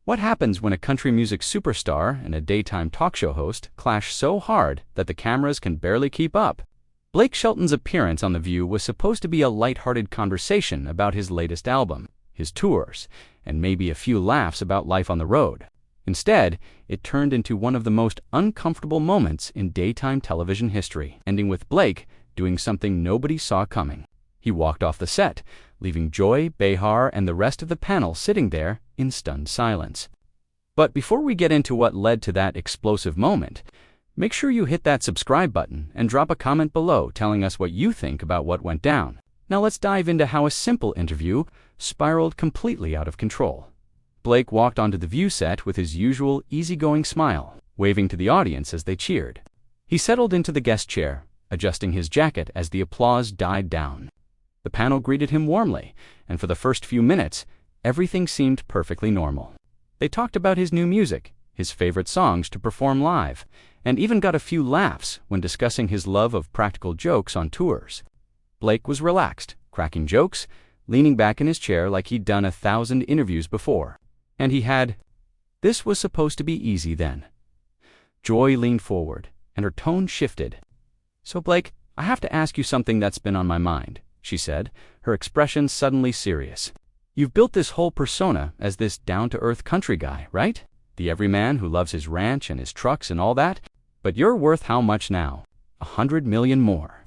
What happens when a country music superstar and a daytime talk show host clash so hard that the cameras can barely keep up? Blake Shelton's appearance on The View was supposed to be a lighthearted conversation about his latest album, his tours, and maybe a few laughs about life on the road. Instead, it turned into one of the most uncomfortable moments in daytime television history, ending with Blake doing something nobody saw coming. He walked off the set, leaving Joy Behar and the rest of the panel sitting there in stunned silence. But before we get into what led to that explosive moment, make sure you hit that subscribe button and drop a comment below telling us what you think about what went down. Now let's dive into how a simple interview spiraled completely out of control. Blake walked onto the View set with his usual easygoing smile, waving to the audience as they cheered. He settled into the guest chair, adjusting his jacket as the applause died down. The panel greeted him warmly, and for the first few minutes, everything seemed perfectly normal. They talked about his new music, his favorite songs to perform live, and even got a few laughs when discussing his love of practical jokes on tours. Blake was relaxed, cracking jokes, leaning back in his chair like he'd done 1,000 interviews before. And he had. This was supposed to be easy then. Joy leaned forward, and her tone shifted. "So Blake, I have to ask you something that's been on my mind," she said, her expression suddenly serious. "You've built this whole persona as this down-to-earth country guy, right? The everyman who loves his ranch and his trucks and all that. But you're worth how much now? 100 million more.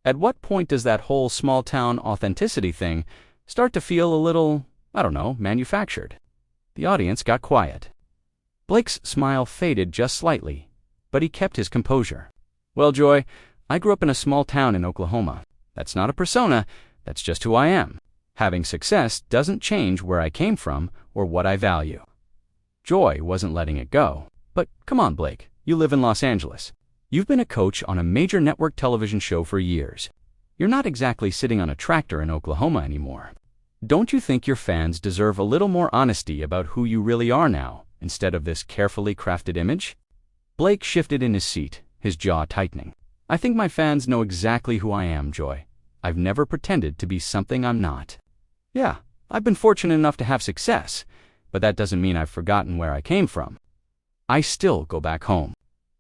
At what point does that whole small-town authenticity thing start to feel a little, manufactured?" The audience got quiet. Blake's smile faded just slightly, but he kept his composure. "Well, Joy, I grew up in a small town in Oklahoma. That's not a persona, that's just who I am. Having success doesn't change where I came from or what I value." Joy wasn't letting it go. "But come on, Blake, you live in Los Angeles. You've been a coach on a major network television show for years. You're not exactly sitting on a tractor in Oklahoma anymore. Don't you think your fans deserve a little more honesty about who you really are now, instead of this carefully crafted image?" Blake shifted in his seat, his jaw tightening. "I think my fans know exactly who I am, Joy. I've never pretended to be something I'm not. Yeah, I've been fortunate enough to have success, but that doesn't mean I've forgotten where I came from. I still go back home.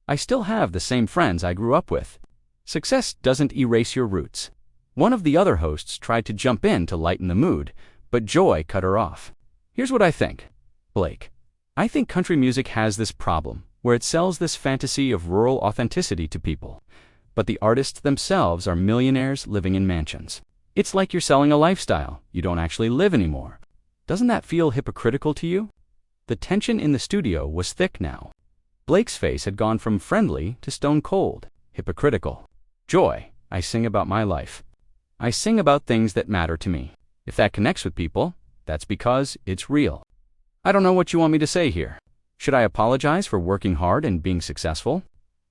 I still have the same friends I grew up with. Success doesn't erase your roots." One of the other hosts tried to jump in to lighten the mood, but Joy cut her off. "Here's what I think, Blake. I think country music has this problem, where it sells this fantasy of rural authenticity to people, but the artists themselves are millionaires living in mansions. It's like you're selling a lifestyle you don't actually live anymore. Doesn't that feel hypocritical to you?" The tension in the studio was thick now. Blake's face had gone from friendly to stone cold. "Hypocritical. Joy, I sing about my life. I sing about things that matter to me. If that connects with people, that's because it's real. I don't know what you want me to say here. Should I apologize for working hard and being successful?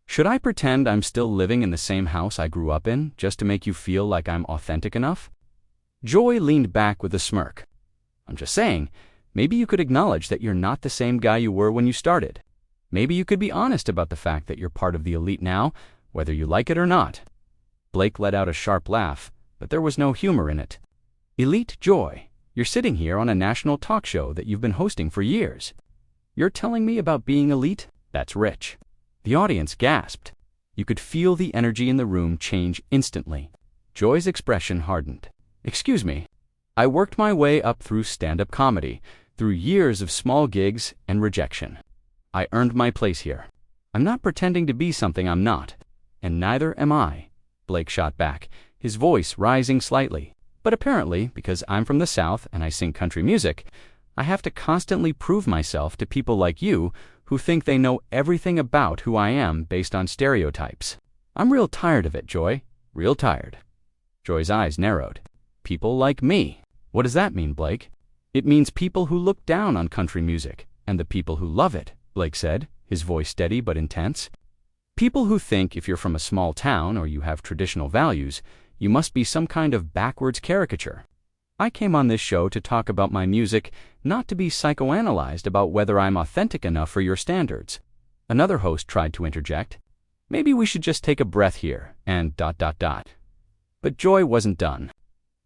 Should I pretend I'm still living in the same house I grew up in just to make you feel like I'm authentic enough?" Joy leaned back with a smirk. "I'm just saying, maybe you could acknowledge that you're not the same guy you were when you started. Maybe you could be honest about the fact that you're part of the elite now, whether you like it or not." Blake let out a sharp laugh, but there was no humor in it. "Elite, Joy, you're sitting here on a national talk show that you've been hosting for years. You're telling me about being elite? That's rich." The audience gasped. You could feel the energy in the room change instantly. Joy's expression hardened. "Excuse me. I worked my way up through stand-up comedy, through years of small gigs and rejection. I earned my place here. I'm not pretending to be something I'm not, and neither am I," Blake shot back, his voice rising slightly. "But apparently, because I'm from the South and I sing country music, I have to constantly prove myself to people like you who think they know everything about who I am based on stereotypes. I'm real tired of it, Joy. Real tired." Joy's eyes narrowed. "People like me. What does that mean, Blake?" "It means people who look down on country music, and the people who love it," Blake said, his voice steady but intense. "People who think if you're from a small town or you have traditional values, you must be some kind of backwards caricature. I came on this show to talk about my music, not to be psychoanalyzed about whether I'm authentic enough for your standards." Another host tried to interject. "Maybe we should just take a breath here, and ... But Joy wasn't done.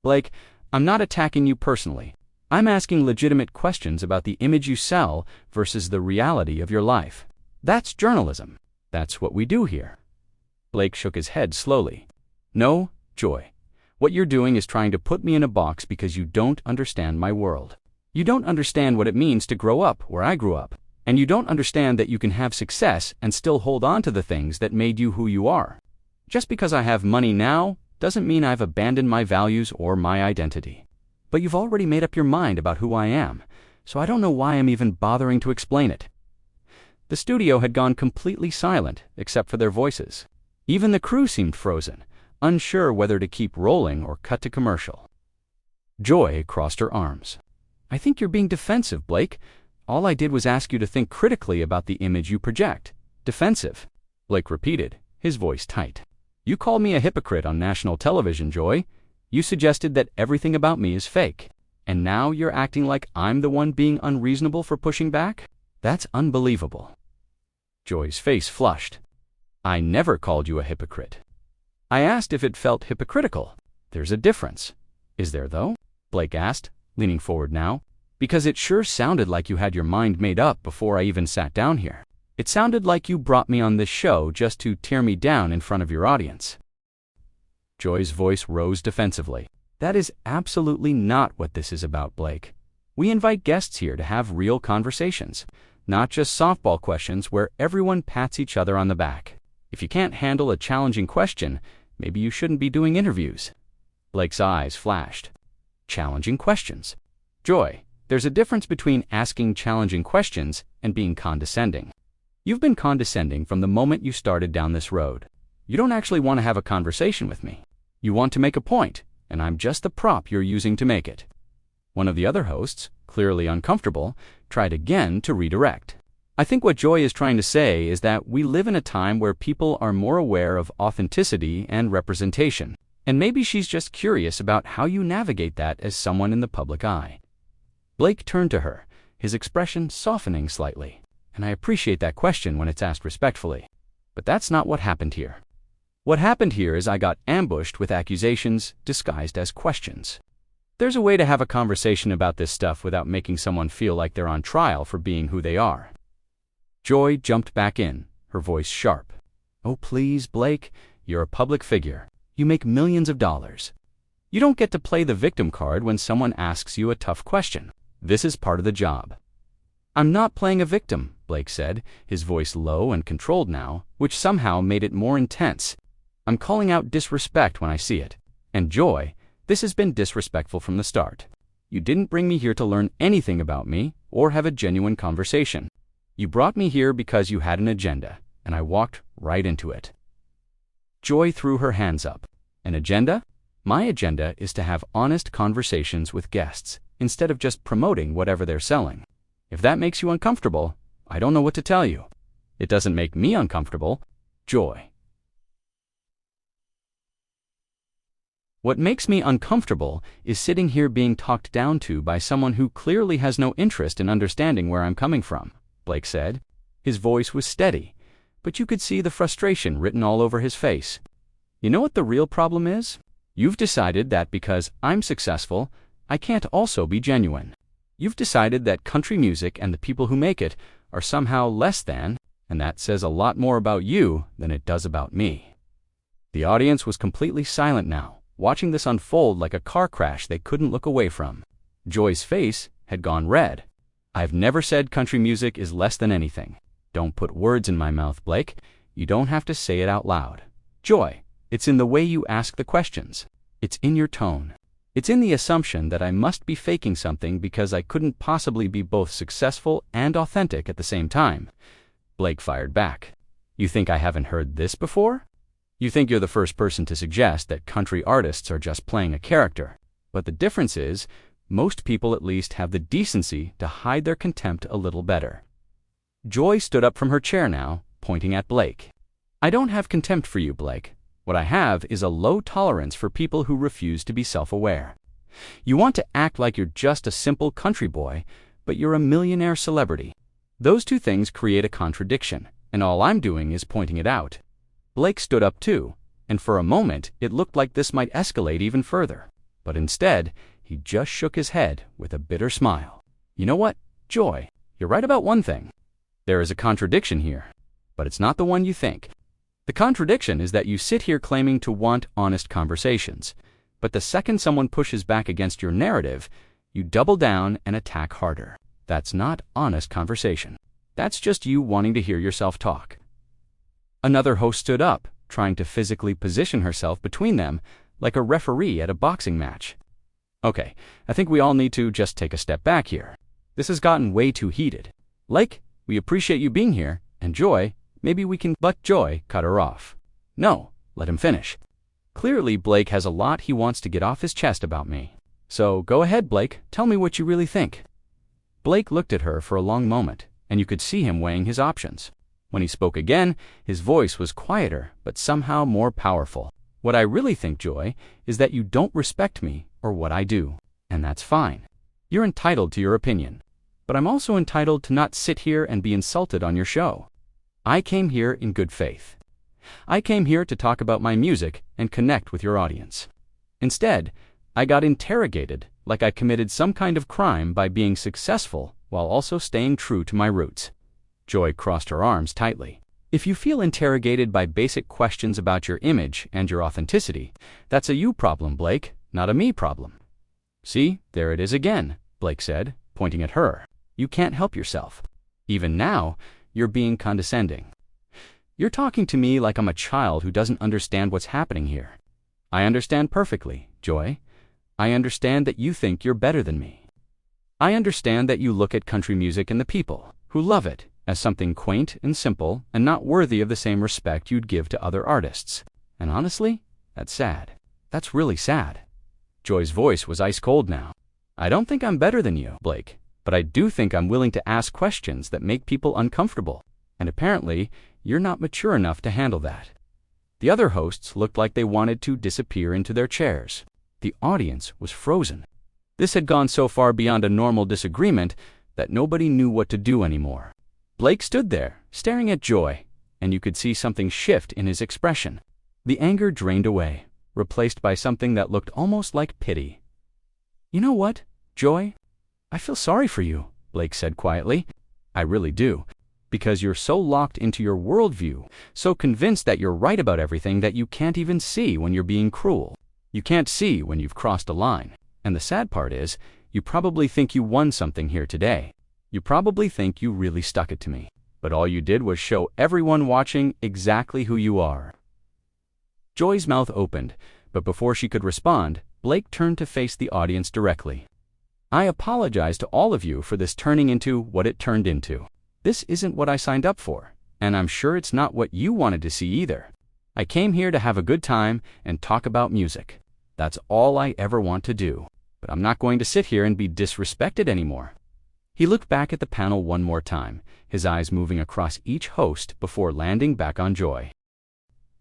"Blake, I'm not attacking you personally. I'm asking legitimate questions about the image you sell versus the reality of your life. That's journalism. That's what we do here. Blake shook his head slowly. No, Joy. What you're doing is trying to put me in a box because you don't understand my world. You don't understand what it means to grow up where I grew up. And you don't understand that you can have success and still hold on to the things that made you who you are. Just because I have money now doesn't mean I've abandoned my values or my identity. But you've already made up your mind about who I am, so I don't know why I'm even bothering to explain it. The studio had gone completely silent except for their voices. Even the crew seemed frozen, unsure whether to keep rolling or cut to commercial. Joy crossed her arms. I think you're being defensive, Blake. All I did was ask you to think critically about the image you project. Defensive, Blake repeated, his voice tight. You called me a hypocrite on national television, Joy. You suggested that everything about me is fake. And now you're acting like I'm the one being unreasonable for pushing back? That's unbelievable. Joy's face flushed. I never called you a hypocrite. I asked if it felt hypocritical. There's a difference. Is there, though? Blake asked, leaning forward now. Because it sure sounded like you had your mind made up before I even sat down here. It sounded like you brought me on this show just to tear me down in front of your audience. Joy's voice rose defensively. That is absolutely not what this is about, Blake. We invite guests here to have real conversations, not just softball questions where everyone pats each other on the back. If you can't handle a challenging question, maybe you shouldn't be doing interviews. Blake's eyes flashed. Challenging questions. Joy, there's a difference between asking challenging questions and being condescending. You've been condescending from the moment you started down this road. You don't actually want to have a conversation with me. You want to make a point, and I'm just the prop you're using to make it. One of the other hosts, clearly uncomfortable, tried again to redirect. I think what Joy is trying to say is that we live in a time where people are more aware of authenticity and representation, and maybe she's just curious about how you navigate that as someone in the public eye. Blake turned to her, his expression softening slightly, and I appreciate that question when it's asked respectfully. But that's not what happened here. What happened here is I got ambushed with accusations disguised as questions. There's a way to have a conversation about this stuff without making someone feel like they're on trial for being who they are. Joy jumped back in, her voice sharp. Oh, please, Blake, you're a public figure. You make millions of dollars. You don't get to play the victim card when someone asks you a tough question. This is part of the job. I'm not playing a victim, Blake said, his voice low and controlled now, which somehow made it more intense. I'm calling out disrespect when I see it. And Joy, this has been disrespectful from the start. You didn't bring me here to learn anything about me or have a genuine conversation. You brought me here because you had an agenda, and I walked right into it. Joy threw her hands up. An agenda? My agenda is to have honest conversations with guests, instead of just promoting whatever they're selling. If that makes you uncomfortable, I don't know what to tell you. It doesn't make me uncomfortable. Joy. What makes me uncomfortable is sitting here being talked down to by someone who clearly has no interest in understanding where I'm coming from, Blake said. His voice was steady, but you could see the frustration written all over his face. You know what the real problem is? You've decided that because I'm successful, I can't also be genuine. You've decided that country music and the people who make it are somehow less than, and that says a lot more about you than it does about me. The audience was completely silent now, watching this unfold like a car crash they couldn't look away from. Joy's face had gone red. I've never said country music is less than anything. Don't put words in my mouth, Blake. You don't have to say it out loud. Joy, it's in the way you ask the questions. It's in your tone. It's in the assumption that I must be faking something because I couldn't possibly be both successful and authentic at the same time. Blake fired back. You think I haven't heard this before? You think you're the first person to suggest that country artists are just playing a character. But the difference is, most people at least have the decency to hide their contempt a little better. Joy stood up from her chair now, pointing at Blake. I don't have contempt for you, Blake. What I have is a low tolerance for people who refuse to be self-aware. You want to act like you're just a simple country boy, but you're a millionaire celebrity. Those two things create a contradiction, and all I'm doing is pointing it out. Blake stood up too, and for a moment it looked like this might escalate even further. But instead, He just shook his head with a bitter smile. You know what, Joy? You're right about one thing. There is a contradiction here, but it's not the one you think. The contradiction is that you sit here claiming to want honest conversations, but the second someone pushes back against your narrative, you double down and attack harder. That's not honest conversation. That's just you wanting to hear yourself talk. Another host stood up, trying to physically position herself between them like a referee at a boxing match. Okay, I think we all need to just take a step back here. This has gotten way too heated. Blake, we appreciate you being here, and Joy, maybe we can. But Joy cut her off. No, let him finish. Clearly, Blake has a lot he wants to get off his chest about me. So go ahead, Blake, tell me what you really think. Blake looked at her for a long moment, and you could see him weighing his options. When he spoke again, his voice was quieter, but somehow more powerful. What I really think, Joy, is that you don't respect me or what I do, and that's fine. You're entitled to your opinion, but I'm also entitled to not sit here and be insulted on your show. I came here in good faith. I came here to talk about my music and connect with your audience. Instead, I got interrogated like I committed some kind of crime by being successful while also staying true to my roots. Joy crossed her arms tightly. If you feel interrogated by basic questions about your image and your authenticity, that's a you problem, Blake, not a me problem. See, there it is again, Blake said, pointing at her. You can't help yourself. Even now, you're being condescending. You're talking to me like I'm a child who doesn't understand what's happening here. I understand perfectly, Joy. I understand that you think you're better than me. I understand that you look at country music and the people who love it as something quaint and simple and not worthy of the same respect you'd give to other artists. And honestly, that's sad. That's really sad. Joy's voice was ice cold now. I don't think I'm better than you, Blake, but I do think I'm willing to ask questions that make people uncomfortable, and apparently, you're not mature enough to handle that. The other hosts looked like they wanted to disappear into their chairs. The audience was frozen. This had gone so far beyond a normal disagreement that nobody knew what to do anymore. Blake stood there, staring at Joy, and you could see something shift in his expression. The anger drained away, replaced by something that looked almost like pity. You know what, Joy? I feel sorry for you, Blake said quietly. I really do. Because you're so locked into your worldview, so convinced that you're right about everything that you can't even see when you're being cruel. You can't see when you've crossed a line. And the sad part is, you probably think you won something here today. You probably think you really stuck it to me. But all you did was show everyone watching exactly who you are. Joy's mouth opened, but before she could respond, Blake turned to face the audience directly. I apologize to all of you for this turning into what it turned into. This isn't what I signed up for, and I'm sure it's not what you wanted to see either. I came here to have a good time and talk about music. That's all I ever want to do, but I'm not going to sit here and be disrespected anymore. He looked back at the panel one more time, his eyes moving across each host before landing back on Joy.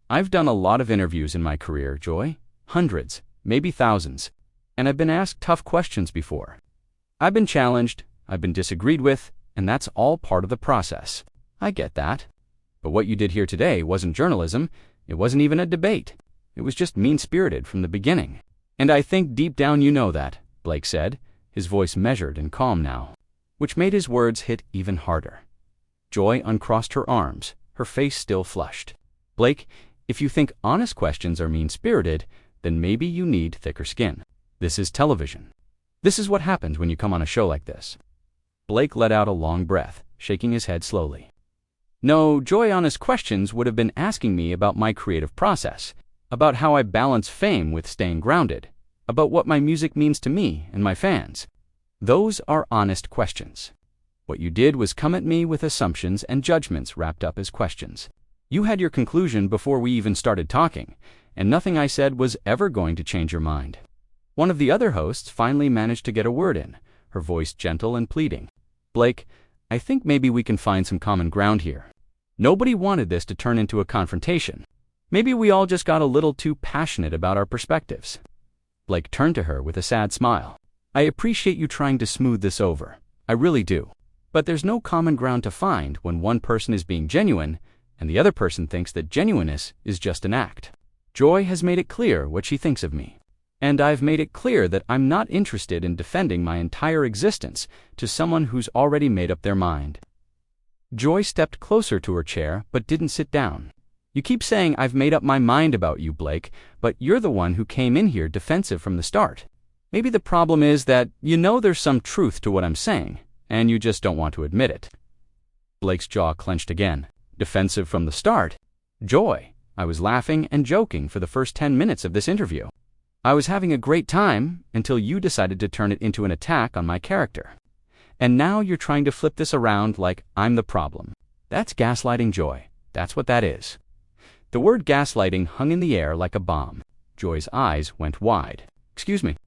I've done a lot of interviews in my career, Joy. Hundreds, maybe thousands. And I've been asked tough questions before. I've been challenged, I've been disagreed with, and that's all part of the process. I get that. But what you did here today wasn't journalism, it wasn't even a debate. It was just mean-spirited from the beginning. And I think deep down you know that, Blake said, his voice measured and calm now, which made his words hit even harder. Joy uncrossed her arms, her face still flushed. Blake, if you think honest questions are mean-spirited, then maybe you need thicker skin. This is television. This is what happens when you come on a show like this. Blake let out a long breath, shaking his head slowly. No, Joy honest questions would have been asking me about my creative process, about how I balance fame with staying grounded, about what my music means to me and my fans. Those are honest questions. What you did was come at me with assumptions and judgments wrapped up as questions. You had your conclusion before we even started talking, and nothing I said was ever going to change your mind. One of the other hosts finally managed to get a word in, her voice gentle and pleading. Blake, I think maybe we can find some common ground here. Nobody wanted this to turn into a confrontation. Maybe we all just got a little too passionate about our perspectives. Blake turned to her with a sad smile. I appreciate you trying to smooth this over. I really do. But there's no common ground to find when one person is being genuine and the other person thinks that genuineness is just an act. Joy has made it clear what she thinks of me. And I've made it clear that I'm not interested in defending my entire existence to someone who's already made up their mind. Joy stepped closer to her chair but didn't sit down. You keep saying I've made up my mind about you, Blake, but you're the one who came in here defensive from the start. Maybe the problem is that you know there's some truth to what I'm saying, and you just don't want to admit it. Blake's jaw clenched again. Defensive from the start? Joy, I was laughing and joking for the first 10 minutes of this interview. I was having a great time until you decided to turn it into an attack on my character. And now you're trying to flip this around like I'm the problem. That's gaslighting, Joy. That's what that is. The word gaslighting hung in the air like a bomb. Joy's eyes went wide. Excuse me.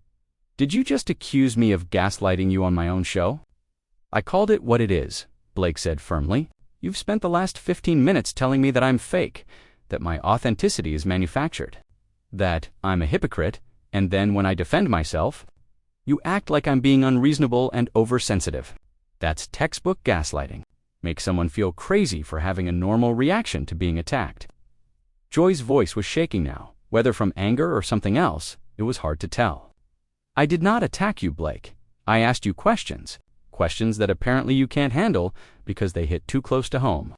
Did you just accuse me of gaslighting you on my own show? I called it what it is, Blake said firmly. You've spent the last 15 minutes telling me that I'm fake, that my authenticity is manufactured, that I'm a hypocrite, and then when I defend myself, you act like I'm being unreasonable and oversensitive. That's textbook gaslighting. Make someone feel crazy for having a normal reaction to being attacked. Joy's voice was shaking now. Whether from anger or something else, it was hard to tell. I did not attack you, Blake. I asked you questions. Questions that apparently you can't handle because they hit too close to home.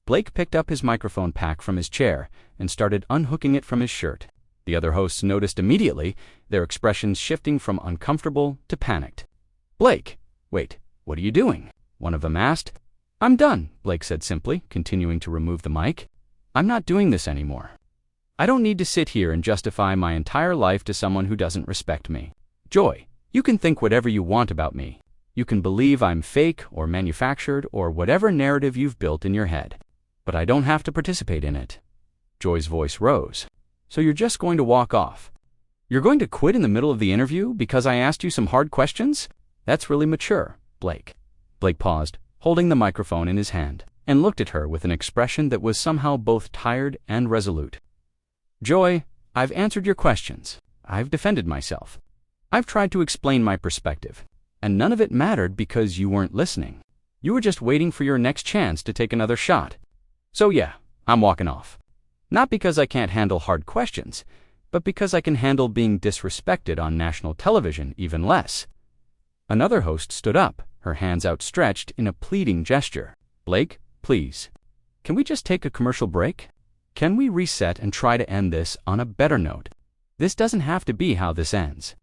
Blake picked up his microphone pack from his chair and started unhooking it from his shirt. The other hosts noticed immediately, their expressions shifting from uncomfortable to panicked. Blake, wait, what are you doing? One of them asked. I'm done, Blake said simply, continuing to remove the mic. I'm not doing this anymore. I don't need to sit here and justify my entire life to someone who doesn't respect me. Joy, you can think whatever you want about me. You can believe I'm fake or manufactured or whatever narrative you've built in your head. But I don't have to participate in it. Joy's voice rose. So you're just going to walk off? You're going to quit in the middle of the interview because I asked you some hard questions? That's really mature, Blake. Blake paused, holding the microphone in his hand, and looked at her with an expression that was somehow both tired and resolute. Joy, I've answered your questions. I've defended myself. I've tried to explain my perspective, and none of it mattered because you weren't listening. You were just waiting for your next chance to take another shot. So yeah, I'm walking off. Not because I can't handle hard questions, but because I can handle being disrespected on national television even less. Another host stood up, her hands outstretched in a pleading gesture. Blake, please. Can we just take a commercial break? Can we reset and try to end this on a better note? This doesn't have to be how this ends.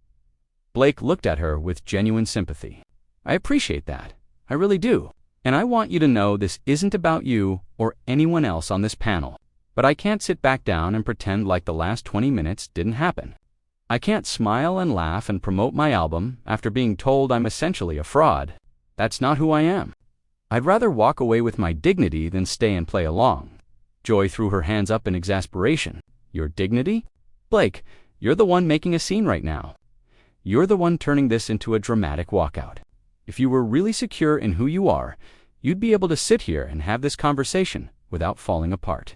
Blake looked at her with genuine sympathy. I appreciate that. I really do. And I want you to know this isn't about you or anyone else on this panel. But I can't sit back down and pretend like the last 20 minutes didn't happen. I can't smile and laugh and promote my album after being told I'm essentially a fraud. That's not who I am. I'd rather walk away with my dignity than stay and play along. Joy threw her hands up in exasperation. Your dignity? Blake, you're the one making a scene right now. You're the one turning this into a dramatic walkout. If you were really secure in who you are, you'd be able to sit here and have this conversation without falling apart.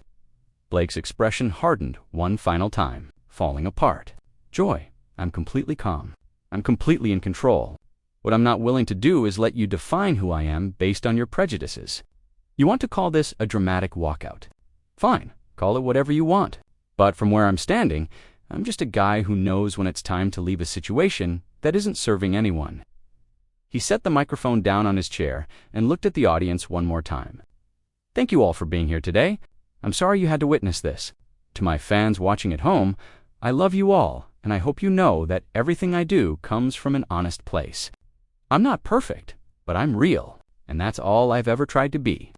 Blake's expression hardened one final time. Falling apart. Joy, I'm completely calm. I'm completely in control. What I'm not willing to do is let you define who I am based on your prejudices. You want to call this a dramatic walkout. Fine, call it whatever you want. But from where I'm standing, I'm just a guy who knows when it's time to leave a situation that isn't serving anyone. He set the microphone down on his chair and looked at the audience one more time. Thank you all for being here today. I'm sorry you had to witness this. To my fans watching at home, I love you all, and I hope you know that everything I do comes from an honest place. I'm not perfect, but I'm real, and that's all I've ever tried to be.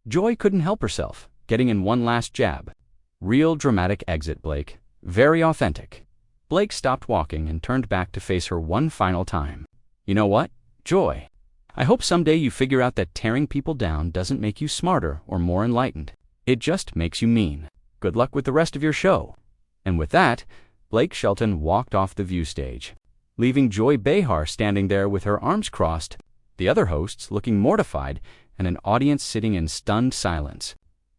Joy couldn't help herself, getting in one last jab. Real dramatic exit, Blake. Very authentic. Blake stopped walking and turned back to face her one final time. You know what, Joy? I hope someday you figure out that tearing people down doesn't make you smarter or more enlightened. It just makes you mean. Good luck with the rest of your show. And with that, Blake Shelton walked off the view stage, leaving Joy Behar standing there with her arms crossed, the other hosts looking mortified, and an audience sitting in stunned silence.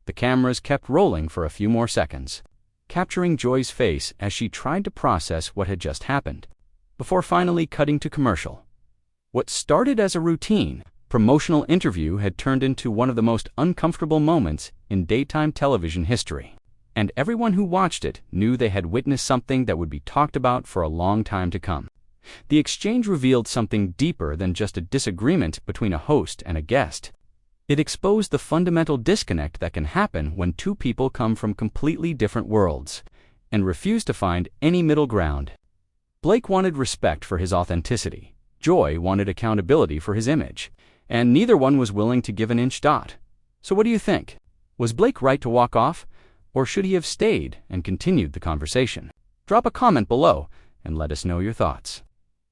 The cameras kept rolling for a few more seconds, capturing Joy's face as she tried to process what had just happened, before finally cutting to commercial. What started as a routine, promotional interview had turned into one of the most uncomfortable moments in daytime television history. and everyone who watched it knew they had witnessed something that would be talked about for a long time to come. The exchange revealed something deeper than just a disagreement between a host and a guest. It exposed the fundamental disconnect that can happen when two people come from completely different worlds and refuse to find any middle ground. Blake wanted respect for his authenticity. Joy wanted accountability for his image, and neither one was willing to give an inch dot. So what do you think? Was Blake right to walk off, or should he have stayed and continued the conversation? Drop a comment below and let us know your thoughts.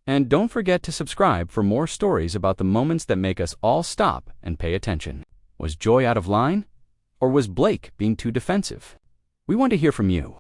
And don't forget to subscribe for more stories about the moments that make us all stop and pay attention. Was Joy out of line? Or was Blake being too defensive? We want to hear from you.